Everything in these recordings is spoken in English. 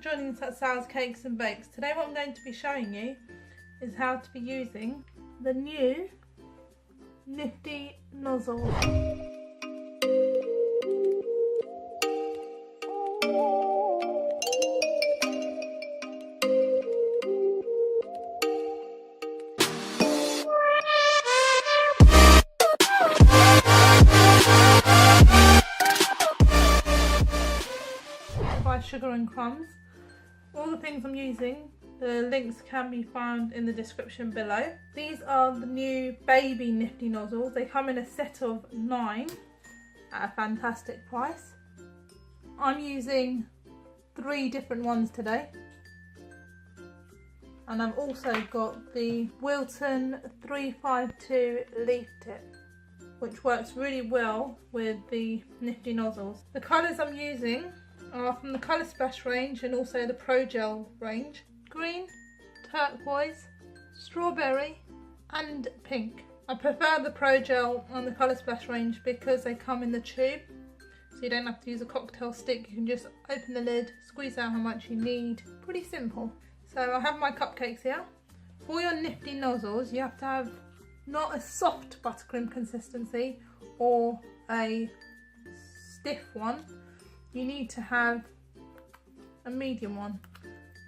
joining us at Sal's Cakes and Bakes. Today what I'm going to be showing you is how to be using the new Nifty Nozzles. By Sugar and Crumbs. All the things I'm using, the links can be found in the description below. These are the new baby Nifty nozzles. They come in a set of 9 at a fantastic price. I'm using 3 different ones today. And I've also got the Wilton 352 leaf tip, which works really well with the Nifty nozzles. The colours I'm using are from the Colour Splash range and also the Pro Gel range. Green, turquoise, strawberry and pink. I prefer the Pro Gel and the Colour Splash range because they come in the tube, so you don't have to use a cocktail stick. You can just open the lid, squeeze out how much you need. Pretty simple. So I have my cupcakes here. For your Nifty nozzles, you have to have not a soft buttercream consistency or a stiff one. You need to have a medium one.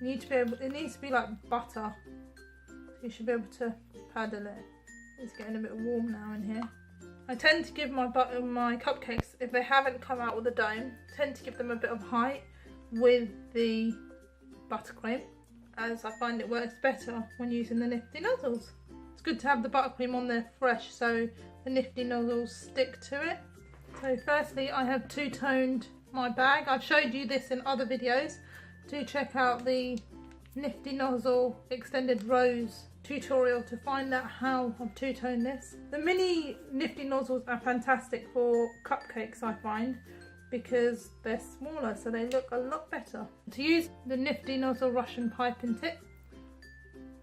You need to be able, it needs to be like butter. So you should be able to paddle it. It's getting a bit warm now in here. I tend to give my cupcakes, if they haven't come out with a dome, tend to give them a bit of height with the buttercream, as I find it works better when using the Nifty nozzles. It's good to have the buttercream on there fresh so the Nifty nozzles stick to it. So firstly, I have two-toned my bag. I've showed you this in other videos. Do check out the Nifty nozzle extended rows tutorial to find out how I've two-toned this. The mini Nifty nozzles are fantastic for cupcakes, I find, because they're smaller so they look a lot better. To use the Nifty nozzle Russian piping tip,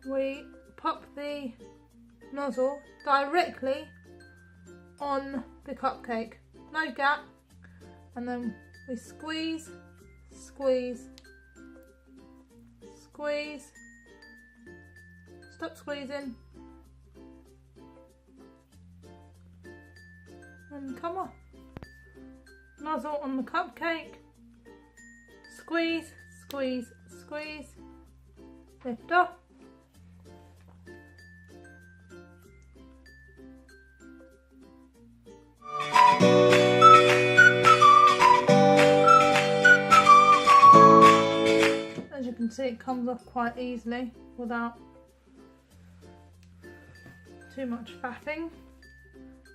we pop the nozzle directly on the cupcake, no gap, and then we squeeze, squeeze, squeeze, stop squeezing, and come on. Nozzle on the cupcake, squeeze, squeeze, squeeze, lift off. As you can see, it comes off quite easily without too much faffing.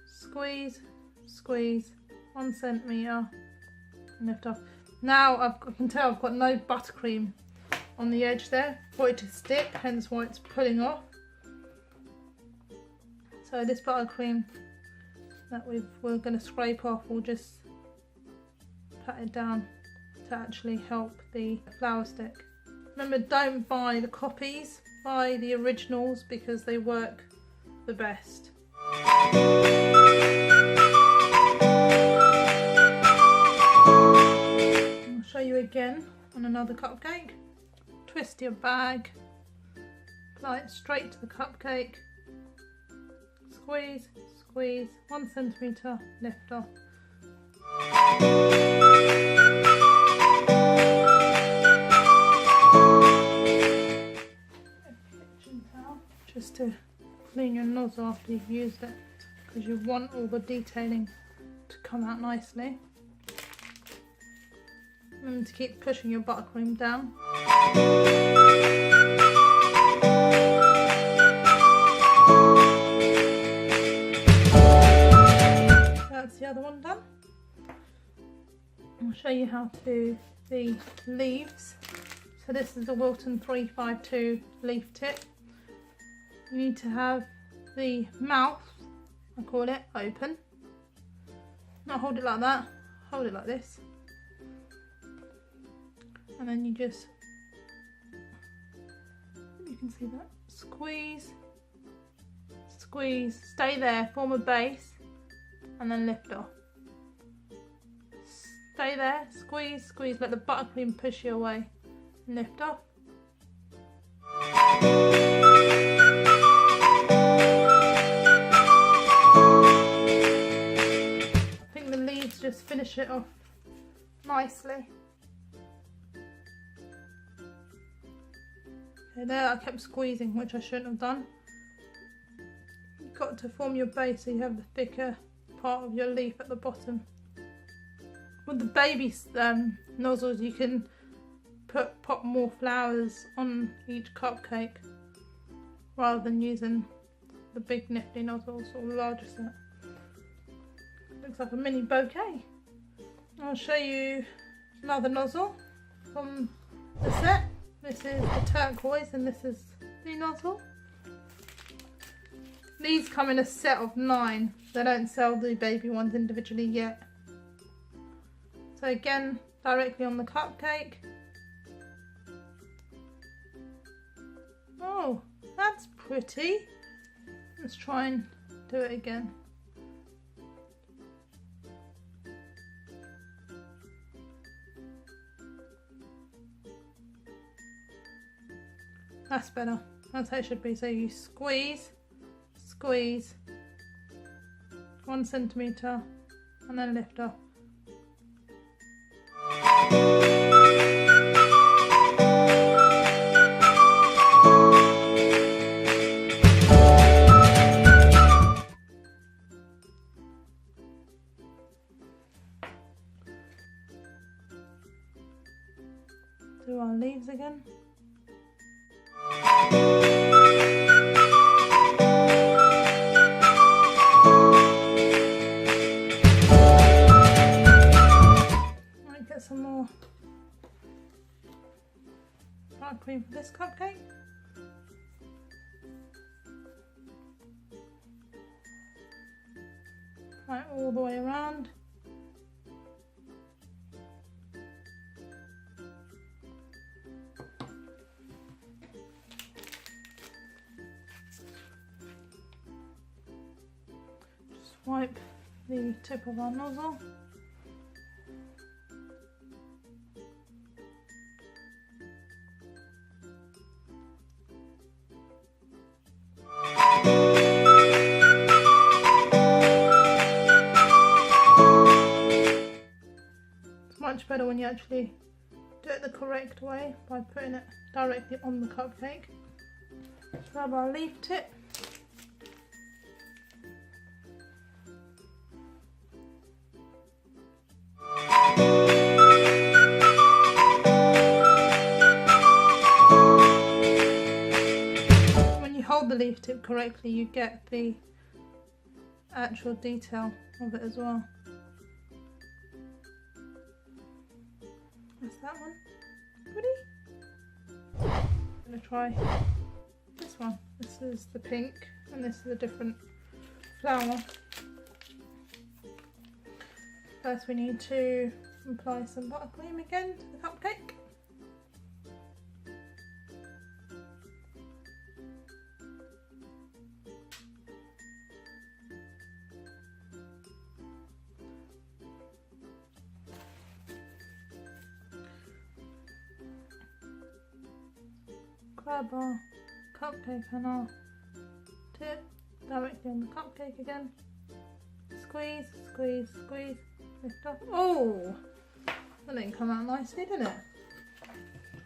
Squeeze, squeeze, 1 centimetre, and lift off. Now I can tell I've got no buttercream on the edge there for it to stick, hence why it's pulling off. So this buttercream that we're going to scrape off, we'll just pat it down to actually help the flour stick. Remember, don't buy the copies, buy the originals because they work the best. I'll show you again on another cupcake. Twist your bag, apply it straight to the cupcake, squeeze, squeeze, 1 centimetre, lift off. Kitchen towel, just to clean your nozzle after you've used it, because you want all the detailing to come out nicely. Remember to keep pushing your buttercream down. That's the other one done. I'll show you how to do the leaves. So this is the Wilton 352 leaf tip. You need to have the mouth, I call it, open. Not hold it like that, hold it like this. And then you just, you can see that, squeeze, squeeze, stay there, form a base, and then lift off. Stay there, squeeze, squeeze, let the buttercream push you away. lift off. I think the leaves just finish it off nicely. Okay, there I kept squeezing, which I shouldn't have done. You've got to form your base so you have the thicker part of your leaf at the bottom. With the baby nozzles, you can pop more flowers on each cupcake rather than using the big Nifty nozzles or the larger set. Looks like a mini bouquet. I'll show you another nozzle from the set. This is the turquoise and this is the nozzle. These come in a set of 9. They don't sell the baby ones individually yet. So again, directly on the cupcake. Oh, that's pretty. Let's try and do it again. That's better. That's how it should be. So you squeeze, squeeze, 1 centimetre, and then lift off. Do our leaves again. Might get some more dark cream for this cupcake. Right, all the way around. Wipe the tip of our nozzle. It's much better when you actually do it the correct way by putting it directly on the cupcake. Grab our leaf tip. Hold the leaf tip correctly, you get the actual detail of it as well. That's that one. Ready? I'm going to try this one. This is the pink and this is a different flower. First we need to apply some buttercream again to the cupcake. Grab our cupcake and our tip directly on the cupcake again. Squeeze, squeeze, squeeze, lift up. Oh, that didn't come out nicely, did it?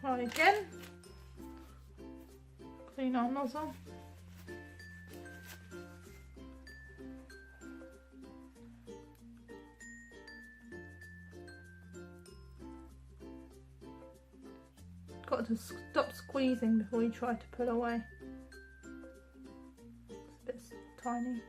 Try again. Clean our nozzle. Got to stop squeezing before you try to pull away. It's a bit tiny.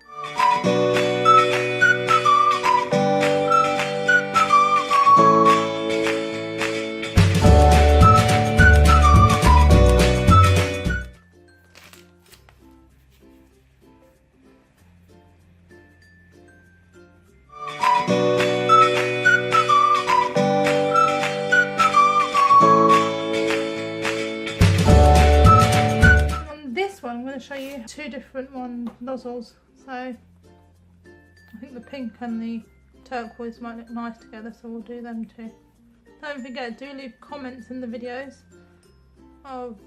Show you 2 different nozzles, so I think the pink and the turquoise might look nice together, so we'll do them too. Don't forget, do leave comments in the videos of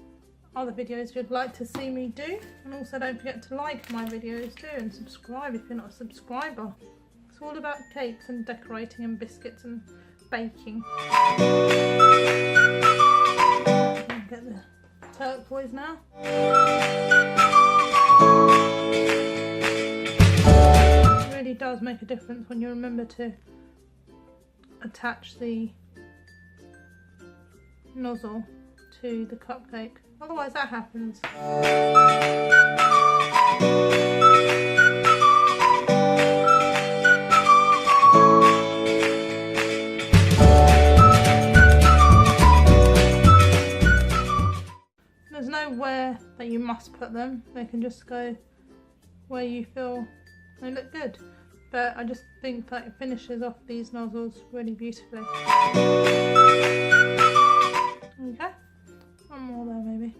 other videos you'd like to see me do, and also don't forget to like my videos too and subscribe if you're not a subscriber. It's all about cakes and decorating and biscuits and baking. Get the turquoise now. It really does make a difference when you remember to attach the nozzle to the cupcake, otherwise that happens. There's nowhere that you must put them, they can just go where you feel they look good, but I just think that it finishes off these nozzles really beautifully. Okay, one more there maybe.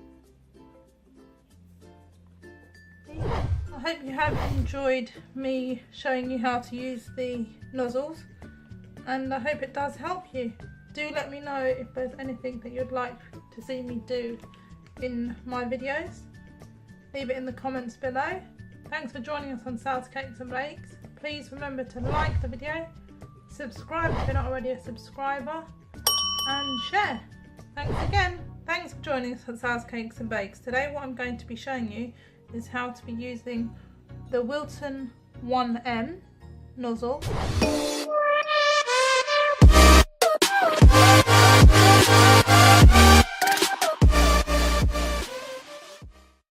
I hope you have enjoyed me showing you how to use the nozzles, and I hope it does help you. Do let me know if there's anything that you'd like to see me do in my videos. Leave it in the comments below. Thanks for joining us on Sal's Cakes and Bakes. Please remember to like the video, subscribe if you're not already a subscriber, and share. Thanks again. Thanks for joining us on Sal's Cakes and Bakes. Today what I'm going to be showing you is how to be using the Wilton 1M nozzle